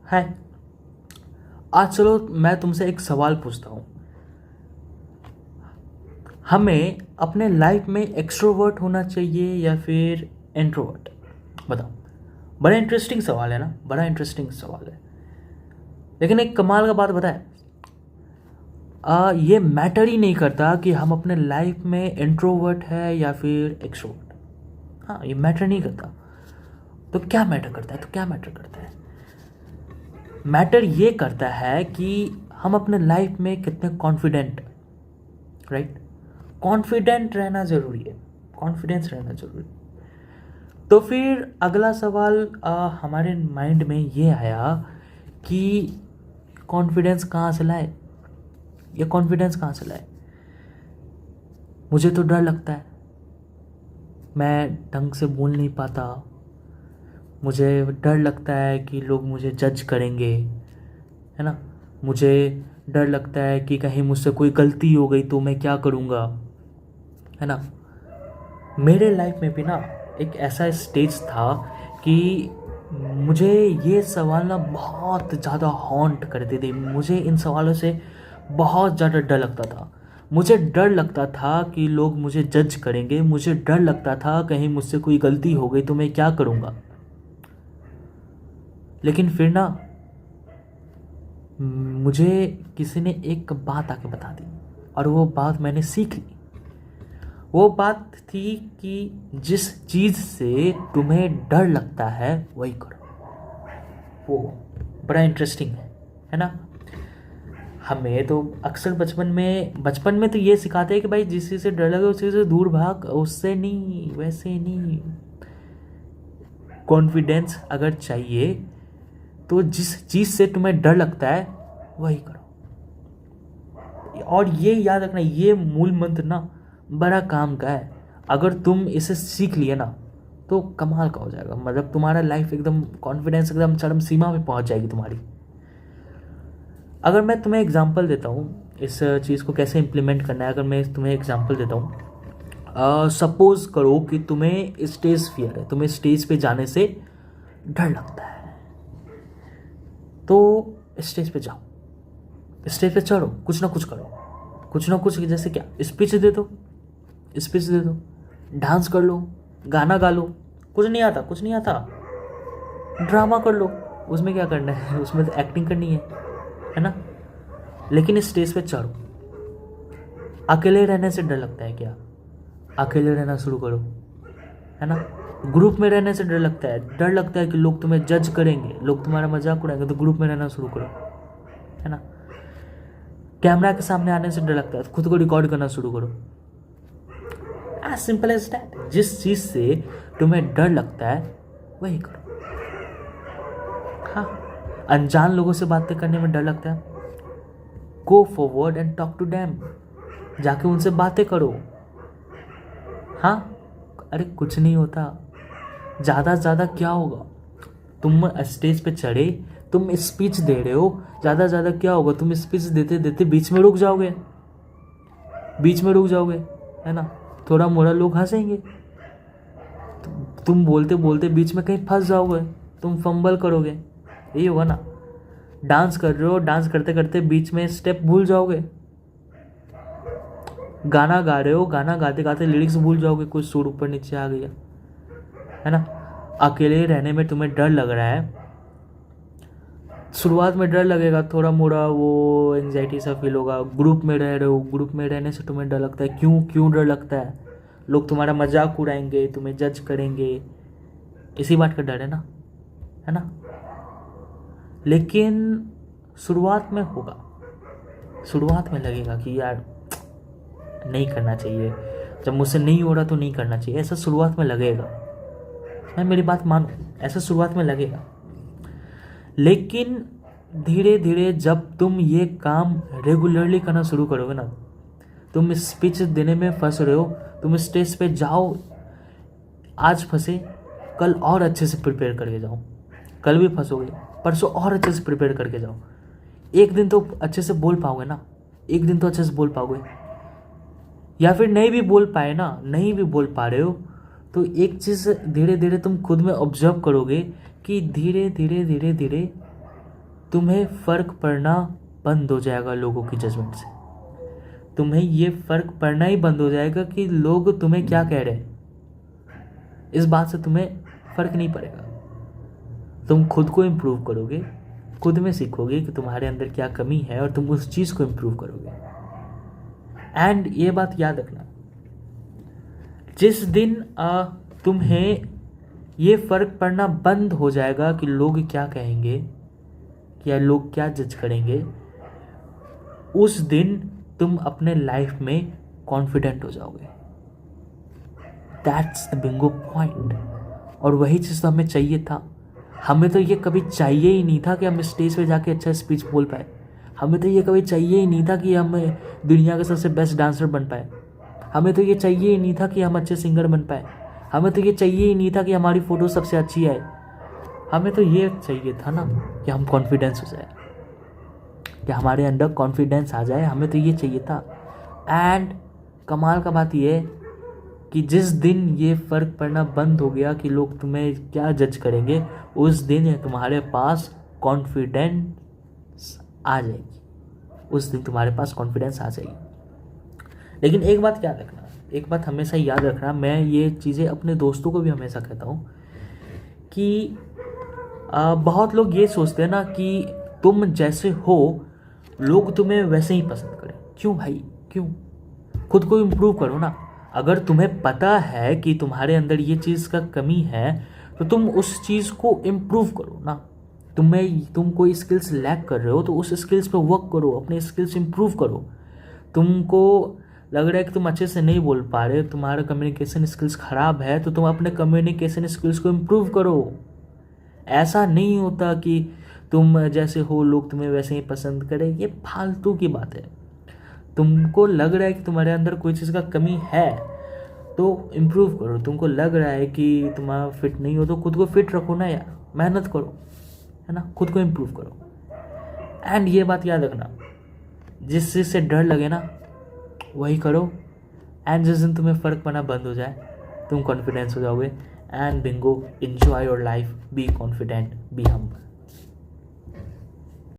है। आज चलो मैं तुमसे एक सवाल पूछता हूँ, हमें अपने लाइफ में एक्सट्रोवर्ट होना चाहिए या फिर इंट्रोवर्ट? बताओ। बड़ा इंटरेस्टिंग सवाल है ना, बड़ा इंटरेस्टिंग सवाल है। लेकिन एक कमाल का बात बताए, ये मैटर ही नहीं करता कि हम अपने लाइफ में इंट्रोवर्ट है या फिर एक्सट्रोवर्ट। हाँ, ये मैटर नहीं करता। तो क्या मैटर करता है? मैटर ये करता है कि हम अपने लाइफ में कितने कॉन्फिडेंट, राइट? कॉन्फिडेंट रहना ज़रूरी है, कॉन्फिडेंस रहना ज़रूरी है। तो फिर अगला सवाल हमारे माइंड में ये आया कि कॉन्फिडेंस कहाँ से लाए? ये कॉन्फिडेंस कहाँ से लाए? मुझे तो डर लगता है, मैं ढंग से बोल नहीं पाता, मुझे डर लगता है कि लोग मुझे जज करेंगे, है ना? मुझे डर लगता है कि कहीं मुझसे कोई गलती हो गई तो मैं क्या करूँगा, है ना? मेरे लाइफ में भी ना एक ऐसा स्टेज था कि मुझे ये सवाल ना बहुत ज़्यादा हॉन्ट करते थे। मुझे इन सवालों से बहुत ज़्यादा डर लगता था। मुझे डर लगता था कि लोग मुझे जज करेंगे, मुझे डर लगता था कहीं मुझसे कोई गलती हो गई तो मैं क्या करूँगा। लेकिन फिर ना मुझे किसी ने एक बात आके बता दी और वो बात मैंने सीख ली। वो बात थी कि जिस चीज़ से तुम्हें डर लगता है वही करो। वो बड़ा इंटरेस्टिंग है ना? हमें तो अक्सर बचपन में तो ये सिखाते हैं कि भाई जिस चीज़ से डर लगे उस चीज़ से दूर भाग, उससे नहीं, वैसे नहीं। कॉन्फिडेंस अगर चाहिए तो जिस चीज़ से तुम्हें डर लगता है वही करो। और ये याद रखना, ये मूल मंत्र ना बड़ा काम का है। अगर तुम इसे सीख लिए ना तो कमाल का हो जाएगा। मतलब तुम्हारा लाइफ एकदम कॉन्फिडेंस एकदम चरम सीमा पे पहुंच जाएगी तुम्हारी। अगर मैं तुम्हें एग्जांपल देता हूँ इस चीज़ को कैसे इम्प्लीमेंट करना है, अगर मैं तुम्हें एग्जांपल देता हूँ, सपोज करो कि तुम्हें स्टेज फियर है, तुम्हें स्टेज पे जाने से डर लगता है। तो स्टेज पे जाओ, स्टेज पे चढ़ो, कुछ ना कुछ करो, कुछ ना कुछ। जैसे क्या, स्पीच दे दो, डांस कर लो, गाना गा लो। कुछ नहीं आता, ड्रामा कर लो। उसमें क्या करना है, उसमें तो एक्टिंग करनी है ना? लेकिन स्टेज पे चढ़ो। अकेले रहने से डर लगता है क्या? अकेले रहना शुरू करो, है ना? ग्रुप में रहने से डर लगता है कि लोग तुम्हें जज करेंगे, लोग तुम्हारा मजाक उड़ाएंगे, तो ग्रुप में रहना शुरू करो, है ना? कैमरा के सामने आने से डर लगता है तो खुद को रिकॉर्ड करना शुरू करो। As simple as that. जिस चीज से तुम्हें डर लगता है वही करो। हाँ, अनजान लोगों से बातें करने में डर लगता है, go forward and talk to them. जाके उनसे बातें करो। हाँ, अरे कुछ नहीं होता, ज़्यादा से ज़्यादा क्या होगा? तुम स्टेज पे चढ़े, तुम स्पीच दे रहे हो, ज़्यादा से ज़्यादा क्या होगा? तुम स्पीच देते देते बीच में रुक जाओगे, है ना? थोड़ा मोड़ा लोग हंसेंगे, तुम बोलते बोलते बीच में कहीं फंस जाओगे, तुम फंबल करोगे, यही होगा ना? डांस कर रहे हो, डांस करते करते बीच में स्टेप भूल जाओगे। गाना गा रहे हो, गाना गाते गाते लिरिक्स भूल जाओगे, कुछ सुर ऊपर नीचे आ गया, है ना? अकेले रहने में तुम्हें डर लग रहा है, शुरुआत में डर लगेगा, थोड़ा मोड़ा वो एंजाइटी सा फील होगा। ग्रुप में रह रहे हो, ग्रुप में रहने से तुम्हें डर लगता है। क्यों डर लगता है? लोग तुम्हारा मजाक उड़ाएंगे, तुम्हें जज करेंगे, इसी बात का डर है ना? लेकिन शुरुआत में होगा, शुरुआत में लगेगा कि यार नहीं करना चाहिए, जब मुझसे नहीं हो रहा तो नहीं करना चाहिए, ऐसा शुरुआत में लगेगा। मैं मेरी बात मानो, ऐसा शुरुआत में लगेगा। लेकिन धीरे धीरे जब तुम ये काम रेगुलरली करना शुरू करोगे ना, तुम स्पीच देने में फंस रहे हो, तुम स्टेज पे जाओ, आज फंसे, कल और अच्छे से प्रिपेयर करके जाओ। कल भी फंसोगे, परसों और अच्छे से प्रिपेयर करके जाओ। एक दिन तो अच्छे से बोल पाओगे ना, एक दिन तो अच्छे से बोल पाओगे। या फिर नहीं भी बोल पाए ना, नहीं भी बोल पा रहे हो, तो एक चीज़ धीरे धीरे तुम खुद में ऑब्जर्व करोगे कि धीरे धीरे धीरे धीरे तुम्हें फ़र्क पड़ना बंद हो जाएगा लोगों की जजमेंट से। तुम्हें ये फ़र्क पड़ना ही बंद हो जाएगा कि लोग तुम्हें क्या कह रहे हैं। इस बात से तुम्हें फ़र्क नहीं पड़ेगा। तुम खुद को इम्प्रूव करोगे, खुद में सीखोगे कि तुम्हारे अंदर क्या कमी है और तुम उस चीज़ को इम्प्रूव करोगे। एंड ये बात याद रखना, जिस दिन तुम्हें ये फ़र्क पड़ना बंद हो जाएगा कि लोग क्या कहेंगे या लोग क्या जज करेंगे, उस दिन तुम अपने लाइफ में कॉन्फिडेंट हो जाओगे। That's the Bingo point. और वही चीज़ तो हमें चाहिए था। हमें तो ये कभी चाहिए ही नहीं था कि हम स्टेज पे जाके अच्छा स्पीच बोल पाए। हमें तो ये कभी चाहिए ही नहीं था कि हम दुनिया के सबसे बेस्ट डांसर बन पाए। हमें तो ये चाहिए ही नहीं था कि हम अच्छे सिंगर बन पाए। हमें तो ये चाहिए ही नहीं था कि हमारी फ़ोटो सबसे अच्छी आए। हमें तो ये चाहिए था ना कि हम कॉन्फिडेंस हो जाए, कि हमारे अंदर कॉन्फिडेंस आ जाए। हमें तो ये चाहिए था। एंड कमाल का बात ये है कि जिस दिन ये फ़र्क पड़ना बंद हो गया कि लोग तुम्हें क्या जज करेंगे, उस दिन तुम्हारे पास कॉन्फिडेंस आ जाएगी। उस दिन तुम्हारे पास कॉन्फिडेंस आ जाएगी। लेकिन एक बात याद रखना, एक बात हमेशा याद रखना, मैं ये चीज़ें अपने दोस्तों को भी हमेशा कहता हूँ कि बहुत लोग ये सोचते हैं ना कि तुम जैसे हो लोग तुम्हें वैसे ही पसंद करें। क्यों भाई, क्यों? खुद को इम्प्रूव करो ना। अगर तुम्हें पता है कि तुम्हारे अंदर ये चीज़ का कमी है तो तुम उस चीज़ को इम्प्रूव करो ना। तुम कोई स्किल्स लैक कर रहे हो तो उस स्किल्स पे वर्क करो, अपने स्किल्स इम्प्रूव करो। तुमको लग रहा है कि तुम अच्छे से नहीं बोल पा रहे, तुम्हारा कम्युनिकेशन स्किल्स ख़राब है, तो तुम अपने कम्युनिकेशन स्किल्स को इम्प्रूव करो। ऐसा नहीं होता कि तुम जैसे हो लोग तुम्हें वैसे ही पसंद करें, ये फालतू की बात है। तुमको लग रहा है कि तुम्हारे अंदर कोई चीज़ का कमी है तो इम्प्रूव करो। तुमको लग रहा है कि तुम्हारा फिट नहीं हो तो खुद को फिट रखो ना यार, मेहनत करो, है ना, खुद को इम्प्रूव करो। एंड ये बात याद रखना, जिस चीज़ से डर लगे ना वही करो। एंड जिस दिन तुम्हें फ़र्क पड़ना बंद हो जाए तुम कॉन्फिडेंस हो जाओगे। And Bingo, enjoy your life, be confident, be humble.